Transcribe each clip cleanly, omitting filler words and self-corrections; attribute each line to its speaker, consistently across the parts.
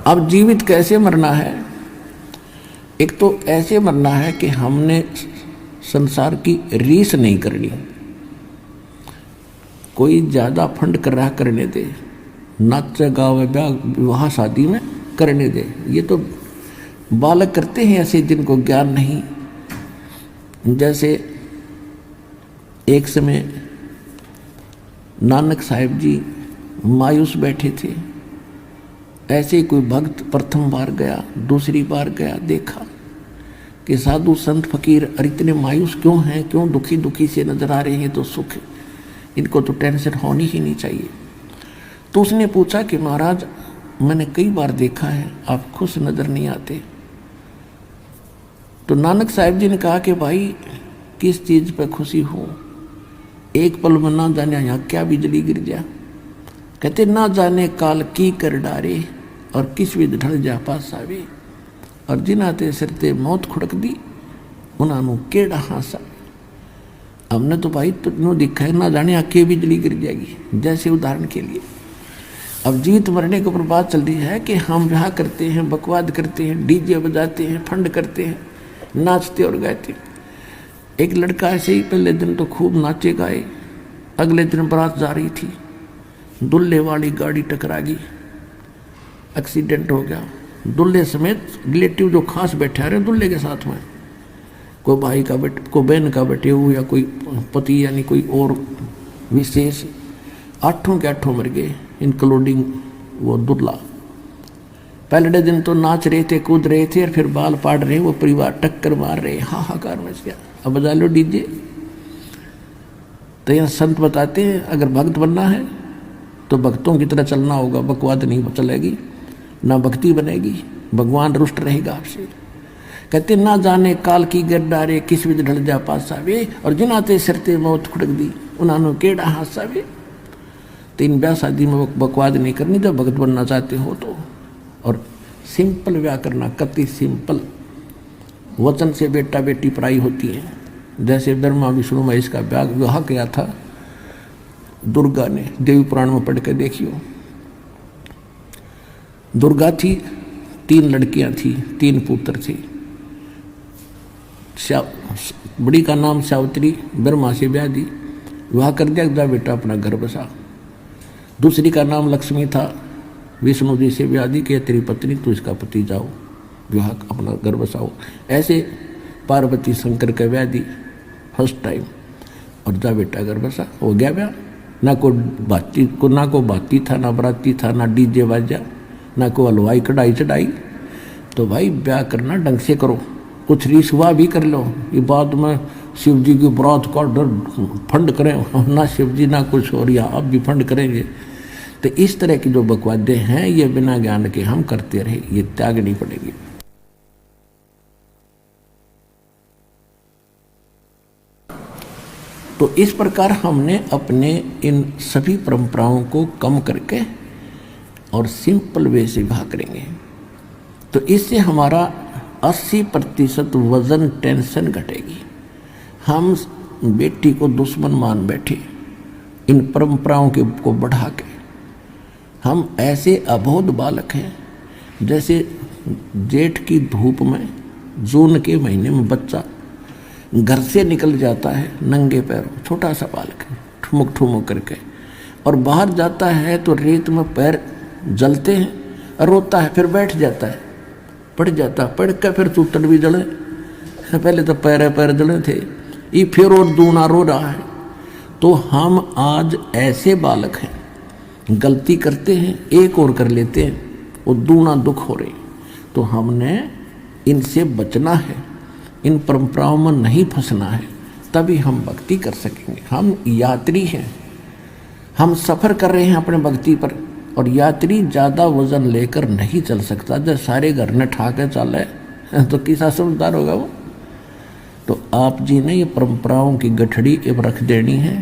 Speaker 1: अब जीवित कैसे मरना है? एक तो ऐसे मरना है कि हमने संसार की रीस नहीं करनी। कोई ज़्यादा फंड कर रहा करने दे, नाच गावे ब्याह विवाह शादी में करने दे। ये तो बालक करते हैं ऐसे जिनको ज्ञान नहीं। जैसे एक समय नानक साहिब जी मायूस बैठे थे, ऐसे कोई भक्त प्रथम बार गया, दूसरी बार गया, देखा कि साधु संत फकीर इतने मायूस क्यों हैं, क्यों दुखी दुखी से नजर आ रहे हैं, तो सुख, इनको तो टेंशन होनी ही नहीं चाहिए। तो उसने पूछा कि महाराज मैंने कई बार देखा है आप खुश नजर नहीं आते। तो नानक साहिब जी ने कहा कि भाई किस चीज़ पे खुशी हो? एक पल में ना जाने यहाँ क्या बिजली गिर जा। कहते ना जाने काल की कर डारे और किस विध ढल जा पास आवे, और जिन्हाते सिर ते मौत खुड़क दी उन्होंने केड़ा हासा। हमने तो भाई तुझे दिखा है ना जाने आके बिजली गिर जाएगी। जैसे उदाहरण के लिए अब जीत मरने के ऊपर बात चल रही है कि हम ब्याह करते हैं, बकवाद करते हैं, डीजे बजाते हैं, फंड करते हैं, नाचते और गाते। एक लड़का ऐसे ही पहले दिन तो खूब नाचे गाए, अगले दिन बारात जा रही थी, दुल्हे वाली गाड़ी टकरा गई, एक्सीडेंट हो गया। दुल्हे समेत रिलेटिव जो खास बैठे रहे दुल्हे के साथ में, कोई भाई का बेटे, कोई बहन का बेटे हो, या कोई पति यानी कोई और विशेष, 8 के 8 मर गए इंक्लूडिंग वो दुल्हा। पहले दिन तो नाच रहे थे, कूद रहे थे, और फिर बाल पाड़ रहे, वो परिवार टक्कर मार रहे, हाहाकार मच गया। अब बजा लो डीजे। तो यहाँ संत बताते हैं अगर भक्त बनना है तो भक्तों की तरह चलना होगा, बकवाद नहीं चलेगी, ना भक्ति बनेगी, भगवान रुष्ट रहेगा आपसे। कहते ना जाने काल की गिर डारे किस विध ढल जा पास आवे, और जिनाते सिरते मौत खुड़क दी उन्होंने केड़ा हास आवे। तो इन ब्याह शादी में बकवाद नहीं करनी जब भक्त बनना चाहते हो तो। और सिंपल ब्याह करना, कति सिंपल। वचन से बेटा बेटी पराई होती है। जैसे ब्रह्मा विष्णु महेश का विवाह किया था दुर्गा ने, देवी पुराण में पढ़ के देखियो। दुर्गा थी, 3 लड़कियां थी, 3 पुत्र थे। बड़ी का नाम सावित्री, ब्रह्मा से ब्याह दी, विवाह कर दिया, जा बेटा अपना घर बसा। दूसरी का नाम लक्ष्मी था, विष्णु जी से ब्याह दी कि तेरी पत्नी तू इसका पति जाओ, विवाह अपना घर बसाओ। ऐसे पार्वती शंकर का ब्याह दी फर्स्ट टाइम, और जा बेटा घर बसा, हो गया ब्याह। ना को बाती था, ना बराती था, ना डीजे बाजा, ना को हलवाई कढ़ाई चढ़ाई। तो भाई ब्याह करना ढंग से करो, कुछ रिश्वा भी कर लो। ये बाद में शिव जी की बरात का डर फंड करें, ना शिव जी ना कुछ, और या आप भी फंड करेंगे। तो इस तरह की जो बकवादे हैं ये बिना ज्ञान के हम करते रहे, ये त्यागनी पड़ेगी। तो इस प्रकार हमने अपने इन सभी परंपराओं को कम करके और सिंपल वे से विवाह करेंगे। तो इससे हमारा 80% वजन टेंशन घटेगी। हम बेटी को दुश्मन मान बैठे इन परंपराओं के को बढ़ा के। हम ऐसे अबोध बालक हैं, जैसे जेठ की धूप में जून के महीने में बच्चा घर से निकल जाता है नंगे पैरों, छोटा सा बालक है, ठुमुक ठुमुक करके, और बाहर जाता है तो रेत में पैर जलते हैं, और रोता है, फिर बैठ जाता है, पड़ जाता, पड़ कर फिर चूतड़ भी जले। पहले तो पैर जले थे, ये फिर और दूना रो रहा है। तो हम आज ऐसे बालक हैं, गलती करते हैं, एक और कर लेते हैं, वो दूना दुख हो रही। तो हमने इनसे बचना है, इन परंपराओं में नहीं फंसना है, तभी हम भक्ति कर सकेंगे। हम यात्री हैं, हम सफ़र कर रहे हैं अपने भक्ति पर, और यात्री ज़्यादा वजन लेकर नहीं चल सकता। जब सारे घर ने ठा के चले तो किसा समझदार होगा वो। तो आप जी ने ये परंपराओं की गठड़ी अब रख देनी है,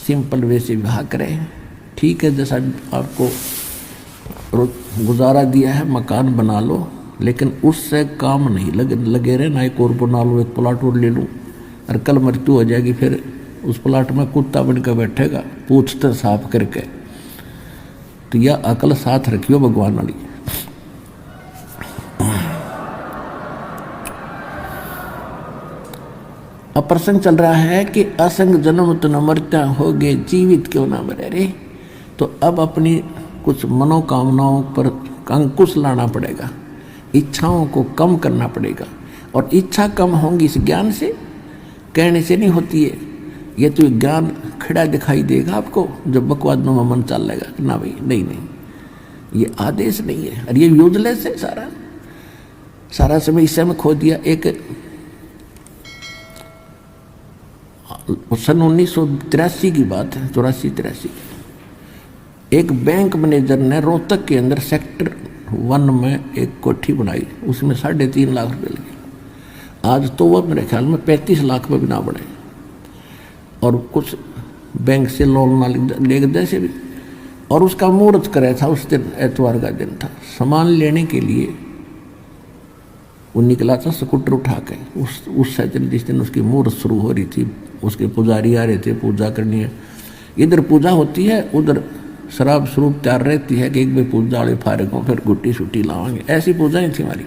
Speaker 1: सिंपल वे से विवाह करें। ठीक है, जैसा आपको गुजारा दिया है, मकान बना लो, लेकिन उससे काम नहीं लगे रहे ना। एक और बना लो, एक प्लाट और ले लूँ, और कल मृत्यु हो जाएगी, फिर उस प्लाट में कुत्ता बन कर बैठेगा, पूछते साफ करके। तो यह अकल साथ रखियो भगवान वाली। अब प्रसंग चल रहा है कि असंग जन्म तो न मरता होगे, जीवित क्यों ना मरे रे। तो अब अपनी कुछ मनोकामनाओं पर अंकुश लाना पड़ेगा, इच्छाओं को कम करना पड़ेगा। और इच्छा कम होंगी इस ज्ञान से, कहने से नहीं होती है। ये तो ज्ञान खड़ा दिखाई देगा आपको जब बकवादों में मन चल लेगा कि ना भाई नहीं नहीं, ये आदेश नहीं है और ये यूजलेस है। सारा समय इस समय खो दिया। एक सन 1983 की बात है, 84-83 की। एक बैंक मैनेजर ने रोहतक के अंदर सेक्टर 1 में एक कोठी बनाई, उसमें 3.5 लाख रुपए लगे। आज तो वह मेरे ख्याल में 35 लाख में भी ना बढ़े, और कुछ बैंक से लोन ना ले जैसे भी। और उसका मुहूर्त कराया था, उस दिन एतवार का दिन था। सामान लेने के लिए वो निकला था स्कूटर उठा के, उस सैचन जिस दिन उसकी मुहूर्त शुरू हो रही थी। उसके पुजारी आ रहे थे, पूजा करनी है। इधर पूजा होती है, उधर शराब स्वरूप तैयार रहती है कि एक भाई पूजा वाले फारग हों, फिर गुट्टी शुट्टी लावांगे। ऐसी पूजाएं थी हमारी।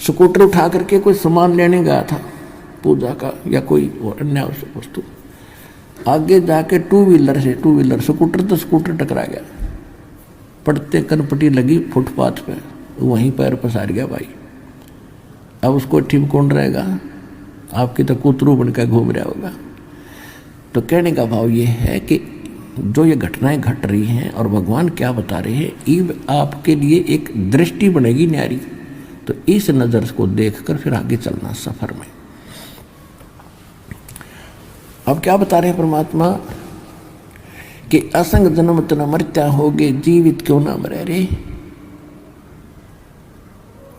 Speaker 1: स्कूटर उठा करके कोई सामान लेने गया था पूजा का या कोई अन्य वस्तु। आगे जाके टू व्हीलर स्कूटर तो स्कूटर टकरा गया, पड़ते कनपटी लगी फुटपाथ पे, वहीं पैर पसार गया भाई। अब उसको ठीक कौन रहेगा? आपकी तो कुतरू बनकर घूम रहा होगा। तो कहने का भाव ये है कि जो ये घटनाएं घट रही हैं और भगवान क्या बता रहे हैं, ये आपके लिए एक दृष्टि बनेगी न्यारी। तो इस नजर को देखकर फिर आगे चलना सफर में। अब क्या बता रहे हैं परमात्मा कि असंग जन्म न मरत्या होगे, जीवित क्यों ना मरे रे।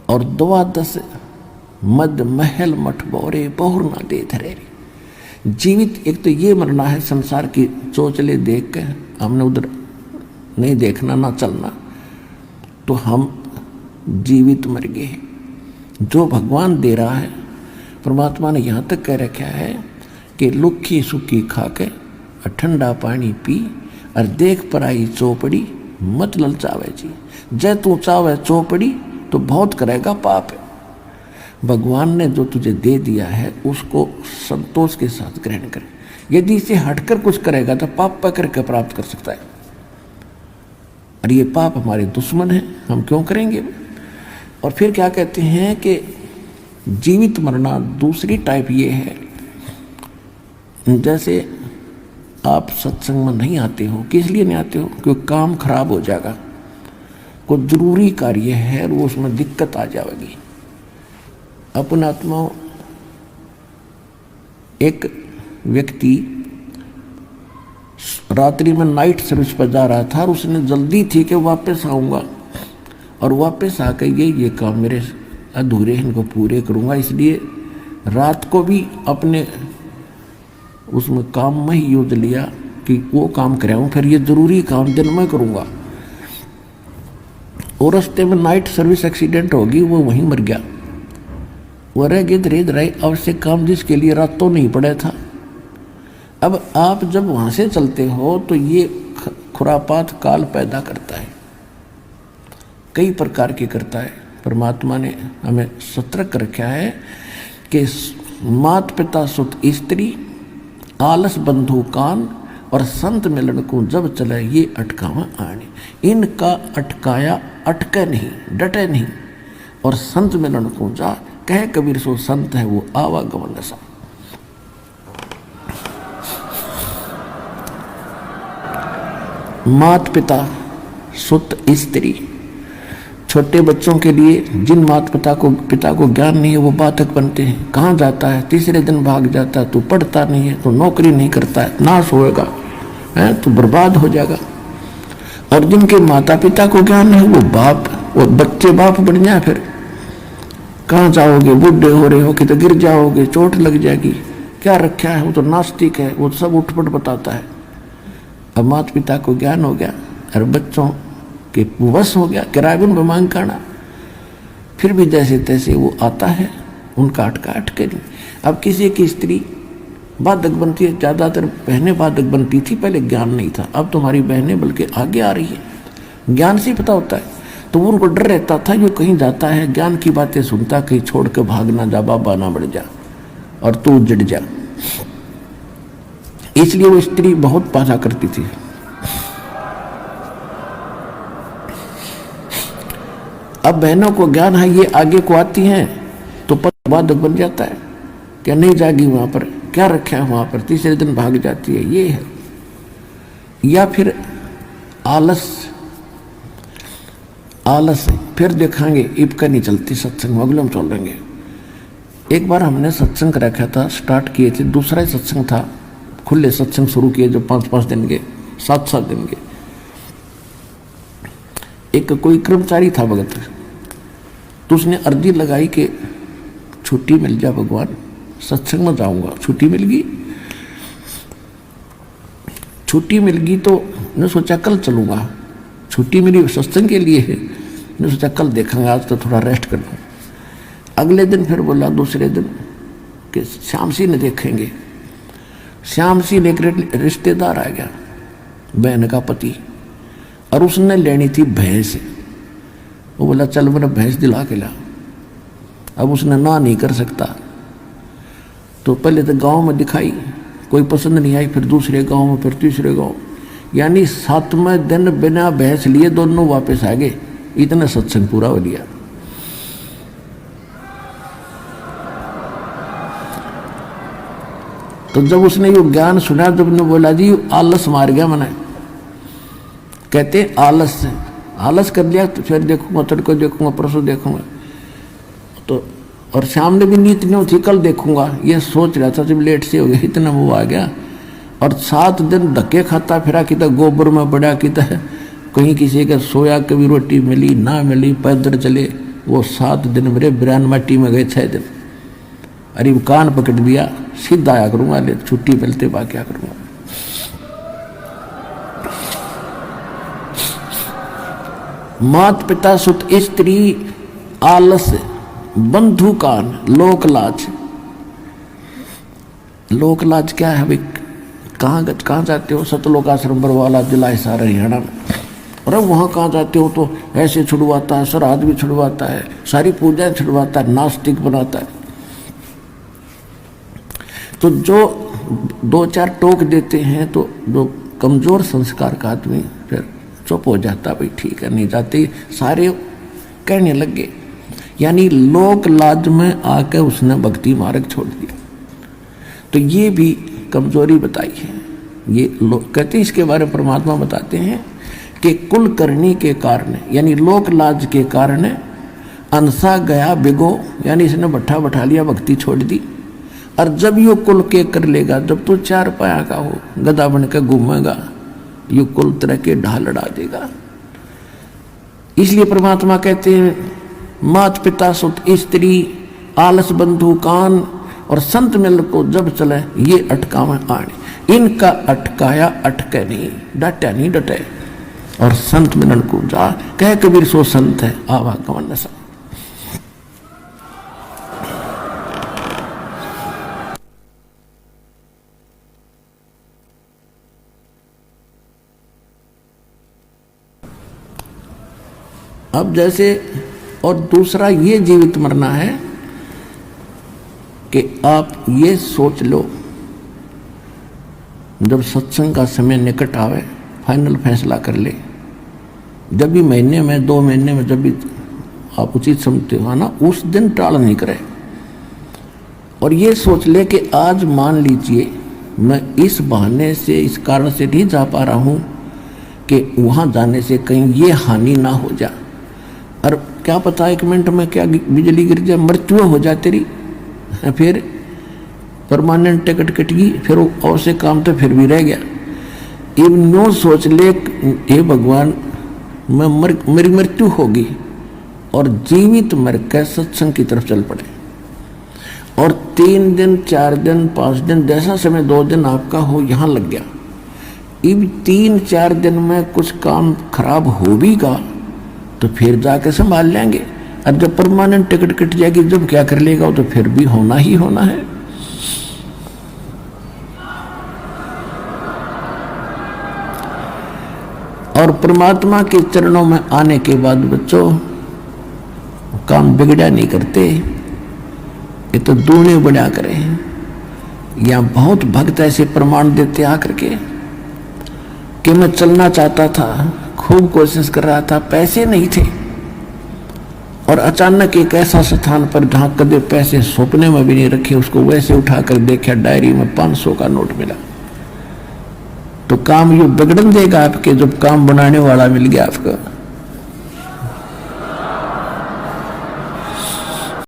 Speaker 1: और 12 मद महल मठ बोरे, बहुर ना दे धरे रे। जीवित एक तो ये मरना है, संसार की चोचले देख के हमने उधर नहीं देखना ना चलना, तो हम जीवित मर गए। जो भगवान दे रहा है, परमात्मा ने यहाँ तक कह रखा है कि लुखी सुखी खा के ठंडा पानी पी और देख पर आई चौपड़ी मत ललचावे जी। जय तू चावे चौपड़ी तो बहुत करेगा पाप। भगवान ने जो तुझे दे दिया है उसको संतोष के साथ ग्रहण कर। यदि इसे हटकर कुछ करेगा तो पाप पकड़ के प्राप्त कर सकता है, और ये पाप हमारे दुश्मन है, हम क्यों करेंगे। और फिर क्या कहते हैं कि जीवित मरना दूसरी टाइप ये है, जैसे आप सत्संग में नहीं आते हो, किस लिए नहीं आते हो? क्योंकि काम खराब हो जाएगा, कोई जरूरी कार्य है और वो उसमें दिक्कत आ जाएगी। अपने आत्मा एक व्यक्ति रात्रि में नाइट सर्विस पर जा रहा था और उसने जल्दी थी कि वापस आऊँगा, और वापस आकर ये काम मेरे अधूरे, इनको पूरे करूँगा, इसलिए रात को भी अपने उसमें काम में ही यूज लिया कि वो काम कराऊँ, फिर ये ज़रूरी काम दिन में करूँगा। और रास्ते में नाइट सर्विस एक्सीडेंट होगी, वो वहीं मर गया। वो रह गए धीरे धीरे आवश्यक काम जिसके लिए रात तो नहीं पड़ा था। अब आप जब वहाँ से चलते हो तो ये खुरापात काल पैदा करता है, कई प्रकार की करता है। परमात्मा ने हमें सतर्क रखा है कि मात पिता सुत स्त्री, आलस बंधु कान और संत मिलन को जब चले ये अटकावा आने। इनका अटकाया अटके नहीं, डटे नहीं। और संत मिलन को जा, कहे कबीर सो संत है वो आवागमन ऐसा। मात पिता सुत स्त्री, छोटे बच्चों के लिए जिन मात पिता को ज्ञान नहीं है वो बाधक बनते हैं। कहाँ जाता है? तीसरे दिन भाग जाता है। तू पढ़ता नहीं है, तो नौकरी नहीं करता है, नाश होएगा, है तो बर्बाद हो जाएगा। और जिनके माता पिता को ज्ञान है वो बच्चे बाप बन जाए, फिर कहाँ जाओगे? बूढ़े हो रहे हो कि तो गिर जाओगे, चोट लग जाएगी, क्या रखा है? वो तो नास्तिक है, वो सब उठपट बताता है। अब माता पिता को ज्ञान हो गया और बच्चों के वश हो गया, किरायन में मांग करना, फिर भी जैसे तैसे वो आता है, उनका अटका अटके नहीं। अब किसी की स्त्री बाधक बनती है। ज़्यादातर बहनें बाधक बनती थी, पहले ज्ञान नहीं था। अब तुम्हारी बहनें बल्कि आगे आ रही है, ज्ञान से पता होता है। तो उनको डर रहता था, जो कहीं जाता है ज्ञान की बातें सुनता, कहीं छोड़ के भाग ना जा, बाबा ना बढ़ जा और तू उजड़ जा। इसलिए वो स्त्री बहुत पाला करती थी। अब बहनों को ज्ञान है, ये आगे को आती हैं तो बाधक बन जाता है। क्या नहीं जागी वहां पर, क्या रखा है वहां पर, तीसरे दिन भाग जाती है, ये है। या फिर आलस है। फिर देखेंगे इबका नहीं चलती सत्संग, अगले हम चलेंगे। एक बार हमने सत्संग रखा था, स्टार्ट किए थे, दूसरा ही सत्संग था, खुले सत्संग शुरू किए जो 5-5 दिन के, 7-7 दिन के। एक कोई कर्मचारी था भगत, तो उसने अर्जी लगाई कि छुट्टी मिल जा भगवान, सत्संग में जाऊंगा। छुट्टी मिल गई तो ने सोचा कल चलूंगा, छुट्टी मिली सत्संग के लिए है, ने सोचा कल देखेंगे, आज तो थोड़ा रेस्ट कर लूँ। अगले दिन फिर बोला, दूसरे दिन कि श्याम सिंह ने देखेंगे। श्याम सिंह एक रिश्तेदार आ गया, बहन का पति, और उसने लेनी थी भैंस। वो बोला चल मेरा भैंस दिला के ला। अब उसने ना नहीं कर सकता, तो पहले तो गांव में दिखाई, कोई पसंद नहीं आई, फिर दूसरे गांव में, फिर तीसरे गांव, यानी 7वें दिन बिना भैंस लिए दोनों वापस आ गए। इतना सत्संग पूरा हो लिया। तो जब उसने ये ज्ञान सुना, जब ने बोला जी आलस मार गया मैंने, कहते आलस कर लिया, तो फिर देखूंगा, तड़को देखूंगा, परसों देखूंगा। तो और शाम ने भी नींद नहीं थी, कल देखूंगा, ये सोच रहा था। जब लेट से हो गया, इतना वो आ गया। और 7 दिन धक्के खाता फिरा, कि गोबर में बड़ा, कि कहीं किसी का सोया, कभी रोटी मिली ना मिली, पैदल चले। वो 7 दिन मेरे बिरान माटी में गए, 6 दिन। अरे कान पकड़ दिया, सीधा आया करूंगा, ले छुट्टी मिलते बा क्या करूंगा। मात पिता सुत स्त्री आलस बंधु कान लोकलाज। लोकलाज क्या है भाई? कहाँ जाते हो? सतलोक आश्रम बरवाला, जिला हिसार, हरियाणा में। और अब वहाँ कहाँ जाते हो तो ऐसे छुड़वाता है, श्राद्ध भी छुड़वाता है, सारी पूजाएं छुड़वाता है, नास्तिक बनाता है। तो जो 2-4 टोक देते हैं तो जो कमजोर संस्कार का आदमी फिर चुप हो जाता, भाई ठीक है, नहीं जाते, सारे कहने लगे। यानी लोक लाज में आकर उसने भक्ति मार्ग छोड़ दिया। तो ये भी कमजोरी बताई है। ये लोग कहते हैं, इसके बारे में परमात्मा बताते हैं कि कुल करनी के कारण, यानी लोक लाज के कारण अनसा गया बिगो, यानी इसने बैठा लिया, भक्ति छोड़ दी। और जब यो कुल के कर लेगा, जब तो 4 पाया का हो, गधा बन के घूमेगा, यो कुल तरह के ढाल लड़ा देगा। इसलिए परमात्मा कहते हैं, मात पिता सुत स्त्री आलस बंधु कान, और संत मिल को जब चले ये अटकावे आने। इनका अटकाया अटके नहीं, डटे नहीं डटे। और संत मिलन को जा कह कबीर सो संत है आवागमन सा। अब जैसे और दूसरा ये जीवित मरना है कि आप ये सोच लो, जब सत्संग का समय निकट आवे, फाइनल फैसला कर ले। जब भी महीने में, 2 महीने में, जब भी आप उचित समझते हो ना, उस दिन टाल नहीं करे। और ये सोच ले कि आज मान लीजिए मैं इस बहाने से, इस कारण से नहीं जा पा रहा हूँ कि वहाँ जाने से कहीं ये हानि ना हो जाए। और क्या पता 1 मिनट में क्या बिजली गिर जाए, मृत्यु हो जाए तेरी, फिर परमानेंट टिकट कट गई, फिर और से काम तो फिर भी रह गया। इन नो सोच ले, हे भगवान मैं मेरी मृत्यु होगी, और जीवित मर के सत्संग की तरफ चल पड़े। और 3 दिन, 4 दिन, 5 दिन, जैसा समय 2 दिन आपका हो यहाँ लग गया। इन 3-4 दिन में कुछ काम खराब हो भी गा तो फिर जाके संभाल लेंगे। अब जब परमानेंट टिकट कट जाएगी, जब क्या कर लेगा, तो फिर भी होना ही होना है। और परमात्मा के चरणों में आने के बाद बच्चों काम बिगड़ा नहीं करते, ये तो दूने बढ़ा करे। या बहुत भक्त ऐसे प्रमाण देते आकर के कि मैं चलना चाहता था, खूब कोशिश कर रहा था, पैसे नहीं थे, और अचानक एक ऐसा स्थान पर जहां कदे पैसे सपने में भी नहीं रखे, उसको वैसे उठाकर देखा, डायरी में 500 का नोट मिला। तो काम यू बिगड़न देगा आपके जब काम बनाने वाला मिल गया आपका।